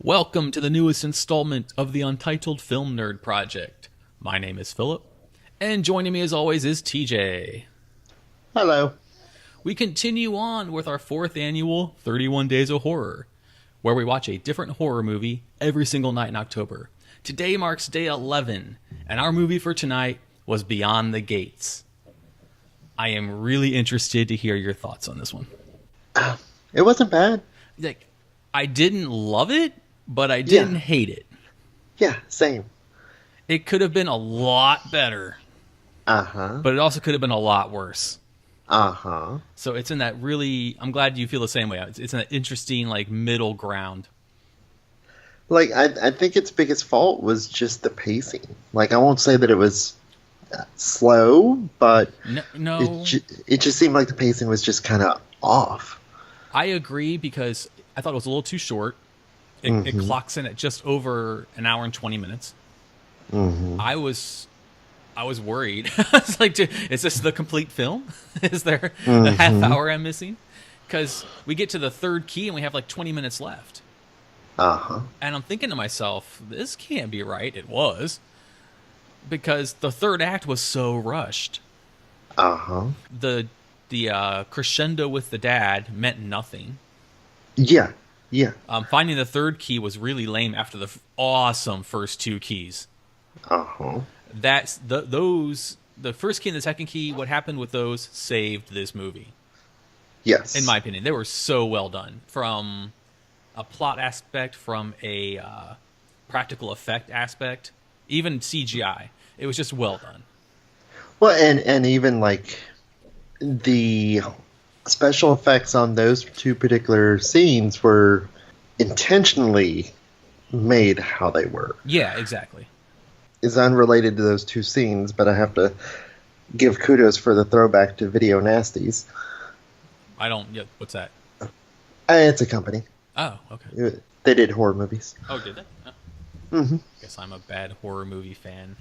Welcome to the newest installment of the Untitled Film Nerd Project. My name is Philip, and joining me as always is TJ. Hello. We continue on with our fourth annual 31 Days of Horror, where we watch a different horror movie every single night in October. Today marks day 11, and our movie for tonight was Beyond the Gates. I am really interested to hear your thoughts on this one. It wasn't bad. Like, I didn't love it, but I didn't hate it. Yeah, same. It could have been a lot better. Uh-huh. But it also could have been a lot worse. Uh-huh. So it's in that really... I'm glad you feel the same way. It's in that interesting, like, middle ground. Like, I think its biggest fault was just the pacing. Like, I won't say that it was slow, but No. it just seemed like the pacing was just kind of off. I agree because I thought it was a little too short. It clocks in at just over an hour and 20 minutes. Mm-hmm. I was worried. I was like, dude, is this the complete film? Is there a half hour I'm missing? Because we get to the third key and we have like 20 minutes left. Uh-huh. And I'm thinking to myself, this can't be right. It was. Because the third act was so rushed. Uh-huh. The crescendo with the dad meant nothing. Yeah. Yeah. Finding the third key was really lame after the awesome first two keys. Uh-huh. The first key and the second key, what happened with those saved this movie. Yes. In my opinion. They were so well done. From a plot aspect, from a practical effect aspect, even CGI. It was just well done. Well, and even, like, the special effects on those two particular scenes were intentionally made how they were. Yeah, exactly. Is unrelated to those two scenes, but I have to give kudos for the throwback to Video Nasties. What's that? It's a company. Oh, okay. They did horror movies. Oh, did they? Oh. Mm-hmm. Guess I'm a bad horror movie fan.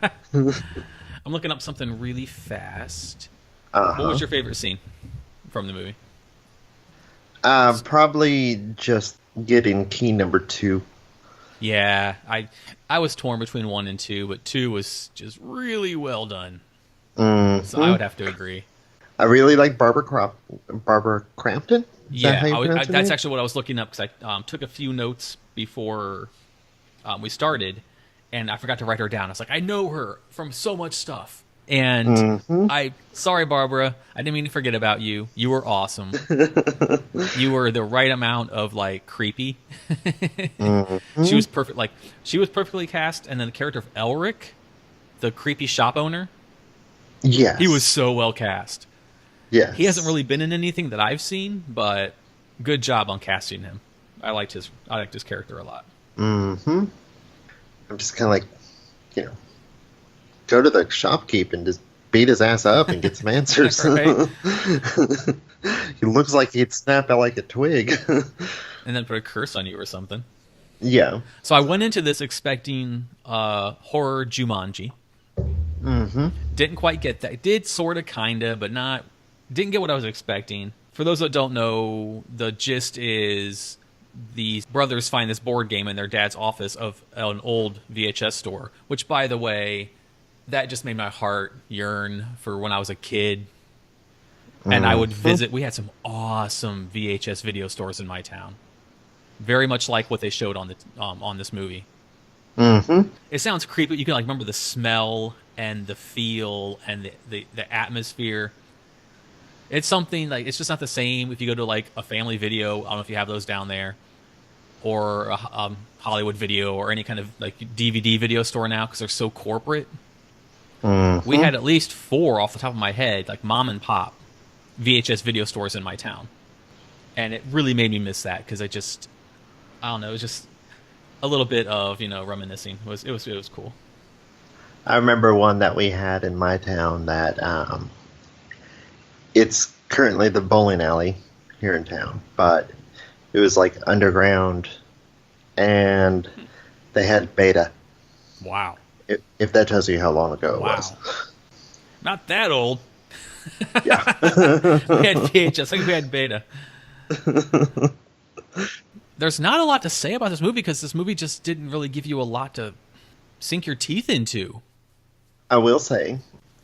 I'm looking up something really fast. Uh-huh. What was your favorite scene from the movie? Probably just getting key number 2. Yeah, I was torn between 1 and 2, but 2 was just really well done. Mm-hmm. So I would have to agree. I really like Barbara Crampton. Yeah, that's actually what I was looking up because I took a few notes before we started, and I forgot to write her down. I was like, I know her from so much stuff. And sorry, Barbara, I didn't mean to forget about you. You were awesome. You were the right amount of like creepy. She was perfect. Like she was perfectly cast, and then the character of Elric, the creepy shop owner. Yes, he was so well cast. Yes, he hasn't really been in anything that I've seen, but good job on casting him. I liked his character a lot. Mm-hmm. I'm just kind of like, go to the shopkeep and just beat his ass up and get some answers. He looks like he'd snap out like a twig. And then put a curse on you or something. Yeah. So I went into this expecting horror Jumanji. Mm-hmm. Didn't quite get that. Did sort of, kind of, but not. Didn't get what I was expecting. For those that don't know, the gist is these brothers find this board game in their dad's office of an old VHS store, which, by the way, that just made my heart yearn for when I was a kid. And I would visit. We had some awesome VHS video stores in my town. Very much like what they showed on this movie. Mm-hmm. It sounds creepy. You can like remember the smell and the feel and the atmosphere. It's something like it's just not the same if you go to like a Family Video. I don't know if you have those down there, or a Hollywood Video, or any kind of like DVD video store now because they're so corporate. We had at least 4 off the top of my head, like mom and pop VHS video stores in my town, and it really made me miss that because I don't know, it was just a little bit of reminiscing. It was cool. I remember one that we had in my town that it's currently the bowling alley here in town, but it was like underground, and they had Beta. Wow. If that tells you how long ago it was. Not that old. Yeah. We had VHS. I think we had Beta. There's not a lot to say about this movie because this movie just didn't really give you a lot to sink your teeth into. I will say,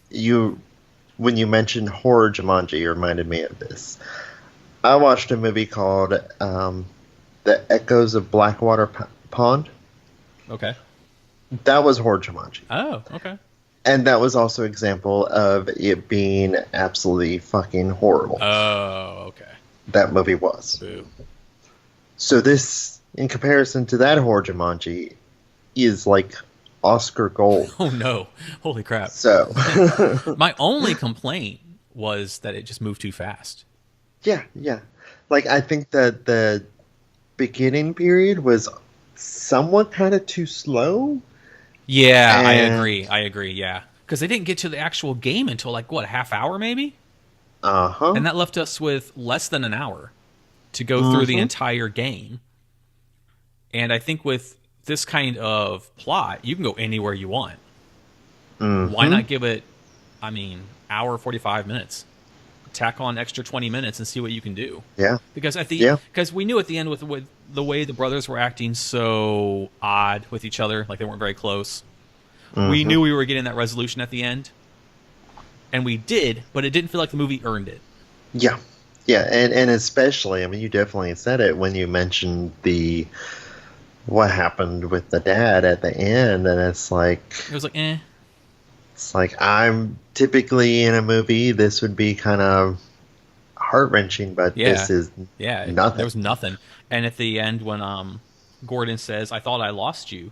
when you mentioned horror Jumanji, you reminded me of this. I watched a movie called The Echoes of Blackwater Pond. Okay. That was horror Jumanji. Oh, okay. And that was also an example of it being absolutely fucking horrible. Oh, okay. That movie was. Boo. So this, in comparison to that horror Jumanji, is like Oscar gold. Oh no. Holy crap. So. My only complaint was that it just moved too fast. Yeah. Like, I think that the beginning period was somewhat kind of too slow. Yeah, And- I agree, yeah. Because they didn't get to the actual game until, like, what, a half hour maybe? Uh-huh. And that left us with less than an hour to go through the entire game. And I think with this kind of plot, you can go anywhere you want. Why not give it, hour 45 minutes? Tack on extra 20 minutes and see what you can do. Yeah. Because Yeah. because we knew at the end with the way the brothers were acting so odd with each other, like they weren't very close. We knew we were getting that resolution at the end. And we did, but it didn't feel like the movie earned it. Yeah. Yeah, and especially, I mean, you definitely said it when you mentioned what happened with the dad at the end, and it's like It was like, eh. it's like I'm typically in a movie, this would be kind of heart-wrenching, but Yeah. this is Yeah, nothing. there was nothing. And at the end, when Gordon says, "I thought I lost you,"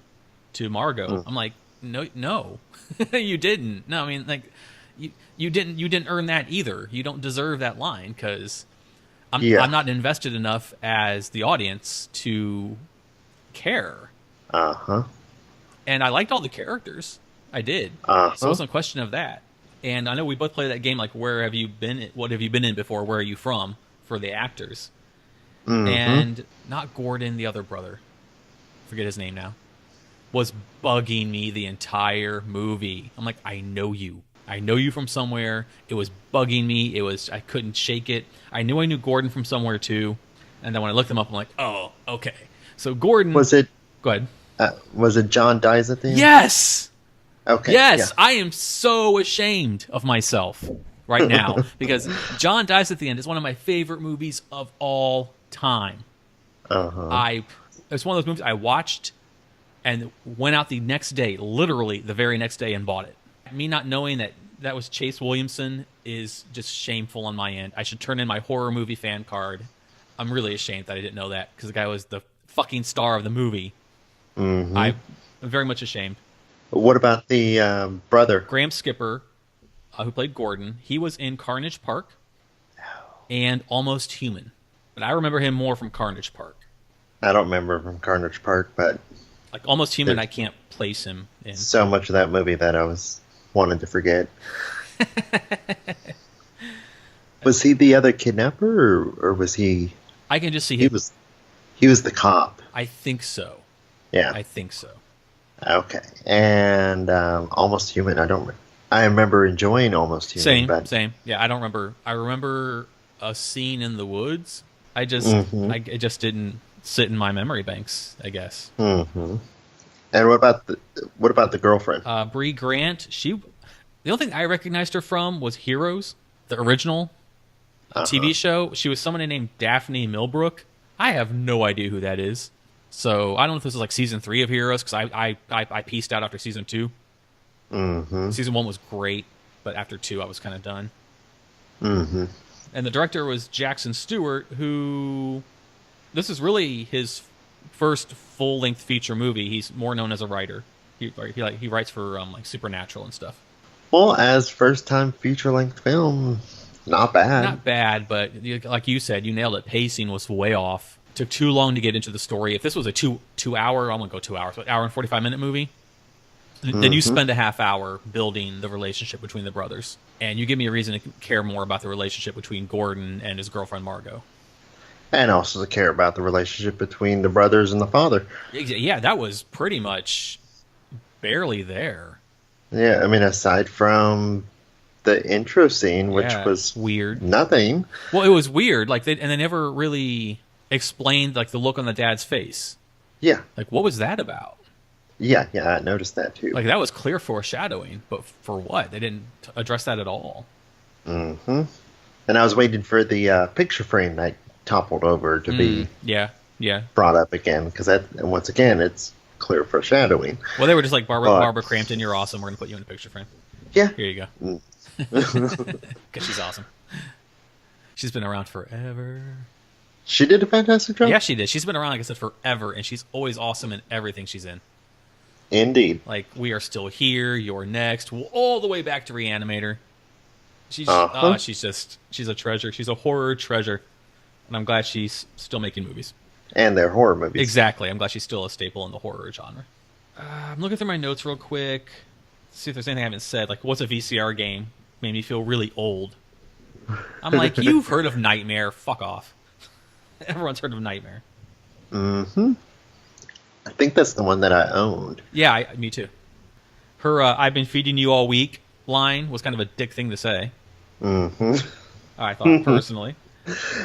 to Margot, I'm like, no, you didn't. No, I mean, like, you didn't earn that either. You don't deserve that line because I'm not invested enough as the audience to care. Uh-huh. And I liked all the characters. I did. Uh-huh. So it wasn't a question of that. And I know we both play that game, like, where have you been? What have you been in before? Where are you from? For the actors. And not Gordon, the other brother. Forget his name now. Was bugging me the entire movie. I'm like, I know you. I know you from somewhere. It was bugging me. I couldn't shake it. I knew Gordon from somewhere too. And then when I looked him up, I'm like, oh, okay. So Gordon. Was it Go ahead. was it John dies at the end? Yes! Okay. Yes, yeah. I am so ashamed of myself right now because John Dies at the End is one of my favorite movies of all time. Uh-huh. It's one of those movies I watched and went out the next day, literally the very next day, and bought it. Me not knowing that was Chase Williamson is just shameful on my end. I should turn in my horror movie fan card. I'm really ashamed that I didn't know that because the guy was the fucking star of the movie. I'm very much ashamed. What about the brother? Graham Skipper, who played Gordon, he was in Carnage Park and Almost Human. But I remember him more from Carnage Park. I don't remember from Carnage Park, but Like Almost Human, I can't place him in. so much of that movie that I was wanting to forget. Was he the other kidnapper, or was he? I can just see He him. he was the cop. I think so. Yeah. I think so. Okay. And Almost Human. I remember enjoying Almost Human. Same, but same. Yeah, I don't remember. I remember a scene in the woods. It just didn't sit in my memory banks, I guess. And what about the girlfriend? Bree Grant, the only thing I recognized her from was Heroes, the original TV show. She was someone named Daphne Millbrook. I have no idea who that is. So I don't know if this is like season 3 of Heroes because I pieced out after season 2. Season 1 was great, but after 2 I was kind of done. And the director was Jackson Stewart, who this is really his first full-length feature movie. He's more known as a writer. He writes for like Supernatural and stuff. Well, as first-time feature-length film, not bad. Not bad, but like you said, you nailed it. Pacing was way off. Took too long to get into the story. If this was a two hour, I'm gonna go 2 hours, but hour and 45-minute movie, then you spend a half hour building the relationship between the brothers, and you give me a reason to care more about the relationship between Gordon and his girlfriend Margot. And also to care about the relationship between the brothers and the father. Yeah, that was pretty much barely there. Yeah, I mean, aside from the intro scene, which Yeah, was weird. nothing. Well, it was weird. Like they never really explained like the look on the dad's face. Yeah. Like, what was that about? Yeah, I noticed that too. Like, that was clear foreshadowing, but for what? They didn't address that at all. Mm-hmm. And I was waiting for the picture frame that toppled over to be Yeah. brought up again, because once again, it's clear foreshadowing. Well, they were just like, Barbara Crampton, you're awesome. We're going to put you in a picture frame. Yeah. Here you go. Because she's awesome. She's been around forever. She did a fantastic job? Yeah, she did. She's been around, like I said, forever, and she's always awesome in everything she's in. Indeed. Like, We Are Still Here, You're Next, all the way back to Reanimator. She's she's a treasure. She's a horror treasure. And I'm glad she's still making movies. And they're horror movies. Exactly. I'm glad she's still a staple in the horror genre. I'm looking through my notes real quick. See if there's anything I haven't said. Like, what's a VCR game? Made me feel really old. I'm like, you've heard of Nightmare. Fuck off. Everyone's heard of Nightmare. Mm-hmm. I think that's the one that I owned. Yeah, me too. Her I've been feeding you all week line was kind of a dick thing to say. Mm-hmm. I thought, personally.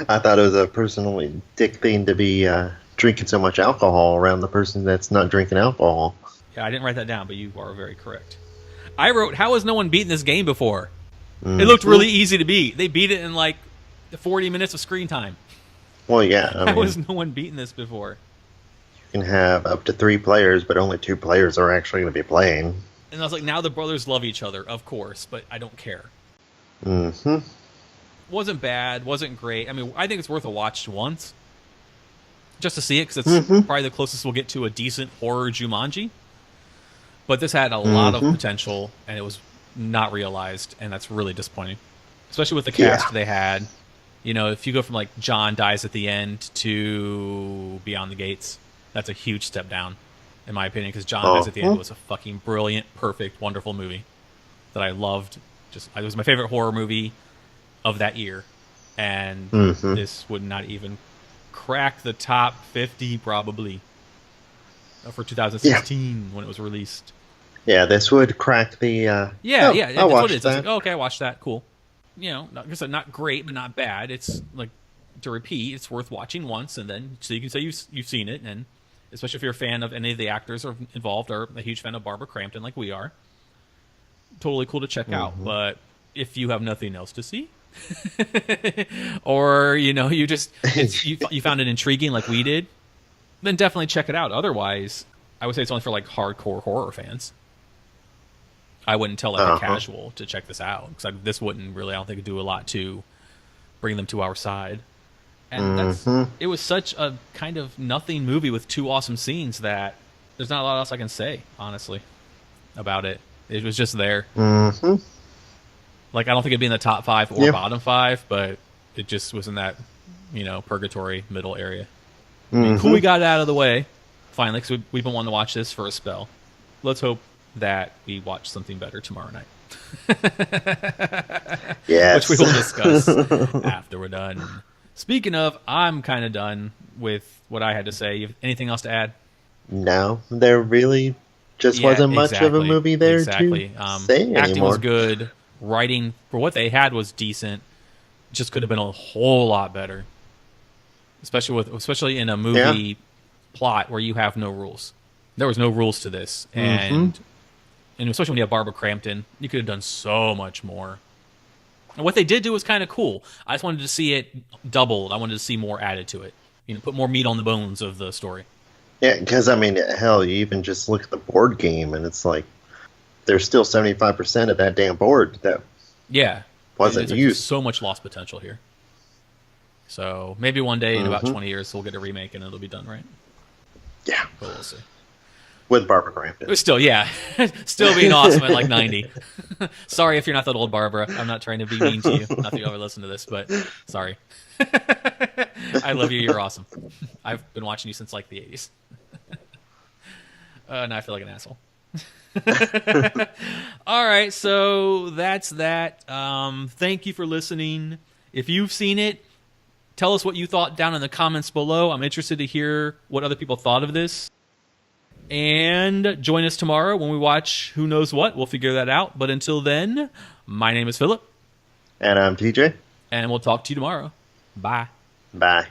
I thought it was a personally dick thing to be drinking so much alcohol around the person that's not drinking alcohol. Yeah, I didn't write that down, but you are very correct. I wrote, how has no one beaten this game before? Mm-hmm. It looked really easy to beat. They beat it in like 40 minutes of screen time. Well, yeah. How has no one beaten this before? You can have up to 3 players, but only 2 players are actually going to be playing. And I was like, now the brothers love each other, of course, but I don't care. Mm-hmm. Wasn't bad, wasn't great. I mean, I think it's worth a watch once. Just to see it, because it's probably the closest we'll get to a decent horror Jumanji. But this had a lot of potential, and it was not realized, and that's really disappointing. Especially with the cast they had. You know, if you go from, like, John dies at the end to Beyond the Gates, that's a huge step down, in my opinion, because John dies at the end was a fucking brilliant, perfect, wonderful movie that I loved. It was my favorite horror movie of that year, and this would not even crack the top 50, probably, for 2016 when it was released. Yeah, this would crack the... That's what it is. Like, okay, I watched that. Cool. You know, not great, but not bad. It's like, to repeat, it's worth watching once, and then so you can say you've seen it, and especially if you're a fan of any of the actors or involved, or a huge fan of Barbara Crampton like we are. Totally cool to check out. But if you have nothing else to see, or you know, you found it intriguing like we did, then definitely check it out. Otherwise, I would say it's only for like hardcore horror fans. I wouldn't tell like a casual to check this out, because this wouldn't really, I don't think, do a lot to bring them to our side. And it was such a kind of nothing movie with 2 awesome scenes that there's not a lot else I can say, honestly, about it. It was just there. Like, I don't think it'd be in the top 5 or bottom 5, but it just was in that, you know, purgatory middle area. I mean, cool, we got it out of the way finally, because we've been wanting to watch this for a spell. Let's hope that we watch something better tomorrow night. Yes. Which we will discuss after we're done. Speaking of, I'm kind of done with what I had to say. You have anything else to add? No, there really just wasn't much of a movie there to say Acting anymore. was good. Writing, for what they had, was decent. Just could have been a whole lot better. Especially in a movie plot where you have no rules. There was no rules to this. And especially when you have Barbara Crampton, you could have done so much more. And what they did do was kind of cool. I just wanted to see it doubled. I wanted to see more added to it. You know, put more meat on the bones of the story. Yeah, because, I mean, hell, you even just look at the board game, and it's like, there's still 75% of that damn board that wasn't used. So much lost potential here. So maybe one day in about 20 years we'll get a remake and it'll be done, right? Yeah. But we'll see. With Barbara Crampton. Still, still being awesome at like 90. Sorry if you're not that old, Barbara. I'm not trying to be mean to you. Not that you'll ever listen to this, but sorry. I love you. You're awesome. I've been watching you since like the 80s. Now I feel like an asshole. All right, so that's that. Thank you for listening. If you've seen it, tell us what you thought down in the comments below. I'm interested to hear what other people thought of this. And join us tomorrow when we watch Who Knows What. We'll figure that out. But until then, my name is Philip. And I'm TJ. And we'll talk to you tomorrow. Bye. Bye.